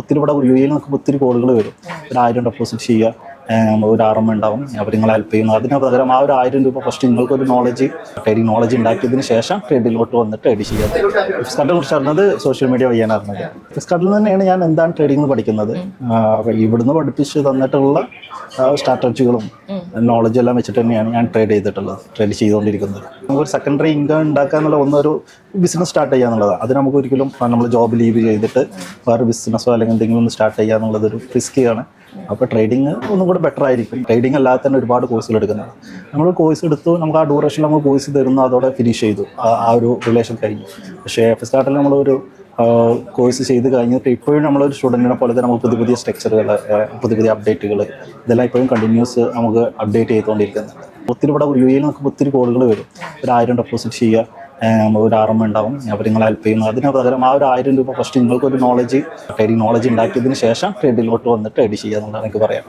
ഒത്തിരി ഇവിടെ യു എയിൽ നമുക്ക് ഒത്തിരി കോളുകൾ വരും. ഒരു 1000 ഡെപ്പോസിറ്റ് ചെയ്യുക, ഒരു RM ഉണ്ടാവും, അവർ നിങ്ങളെ ഹെൽപ്പ് ചെയ്യുന്നു. അതിന് പകരം ആ ഒരു 1000 രൂപ ഫസ്റ്റ് നിങ്ങൾക്കൊരു ട്രേഡിംഗ് നോളജ് ഉണ്ടാക്കിയതിന് ശേഷം ട്രേഡിലോട്ട് വന്ന് ട്രേഡ് ചെയ്യാം. ഫ്ലിപ്കാർട്ടിനെ കുറിച്ച് അറിഞ്ഞത് സോഷ്യൽ മീഡിയ വഴിയാണ് അറിഞ്ഞത്. ഫ്ലിപ്കാർട്ടിൽ തന്നെയാണ് ഞാൻ എന്താണ് ട്രേഡിംഗ് പഠിക്കുന്നത്. അപ്പോൾ ഇവിടുന്ന് പഠിപ്പിച്ച് തന്നിട്ടുള്ള സ്ട്രാറ്റജികളും നോളജും എല്ലാം വെച്ചിട്ട് തന്നെയാണ് ഞാൻ ട്രേഡ് ചെയ്തുകൊണ്ടിരിക്കുന്നത്. നമുക്കൊരു സെക്കൻഡറി ഇൻകം ഉണ്ടാക്കുക എന്നുള്ള ഒന്നൊരു ബിസിനസ് സ്റ്റാർട്ട് ചെയ്യുക എന്നുള്ളതാണ്. അത് നമുക്ക് ഒരിക്കലും നമ്മൾ ജോബ് ലീവ് ചെയ്തിട്ട് വേറെ ബിസിനസ്സോ അല്ലെങ്കിൽ എന്തെങ്കിലും ഒന്ന് സ്റ്റാർട്ട് ചെയ്യുക എന്നുള്ളതൊരു റിസ്ക്കിയാണ്. അപ്പോൾ ട്രേഡിങ് ഒന്നും കൂടെ ബെറ്റർ ആയിരിക്കും. ട്രേഡിംഗ് അല്ലാതെ തന്നെ ഒരുപാട് കോഴ്സുകൾ എടുക്കുന്നത്. നമ്മൾ കോഴ്സ് എടുത്തു, നമുക്ക് ആ ഡ്യൂറേഷനിൽ നമ്മൾ കോഴ്സ് തരുന്നു, അതോടെ ഫിനിഷ് ചെയ്തു, ആ ഒരു റിലേഷൻ കഴിഞ്ഞു. പക്ഷേ ഫ്ലിപ്കാർട്ടിൽ നമ്മളൊരു കോഴ്സ് ചെയ്ത് കഴിഞ്ഞിട്ട് ഇപ്പോഴും നമ്മളൊരു സ്റ്റുഡൻറ്റിനെ പോലെ തന്നെ നമുക്ക് പുതിയ സ്ട്രക്ചറുകൾ, പുതിയ അപ്ഡേറ്റുകൾ ഇതെല്ലാം ഇപ്പോഴും കണ്ടിന്യൂസ് നമുക്ക് അപ്ഡേറ്റ് ചെയ്തുകൊണ്ടിരിക്കുന്നുണ്ട്. ഒത്തിരി ഇവിടെ യു എയിൽ നമുക്ക് ഒത്തിരി കോളുകൾ വരും. ഒരു 1000 ഡെപ്പോസിറ്റ് ചെയ്യുക, ഒരു RM ഉണ്ടാവും, അവർ നിങ്ങളെ ഹെൽപ്പ് ചെയ്യുന്നു. അതിന് പകരം ആ ഒരു 1000 രൂപ ഫസ്റ്റ് നിങ്ങൾക്കൊരു ട്രേഡിംഗ് നോളജ് ഉണ്ടാക്കിയതിന് ശേഷം ട്രേഡിലോട്ട് വന്ന് ട്രേഡ് ചെയ്യുക എന്നുള്ളതാണ് എനിക്ക് പറയാം.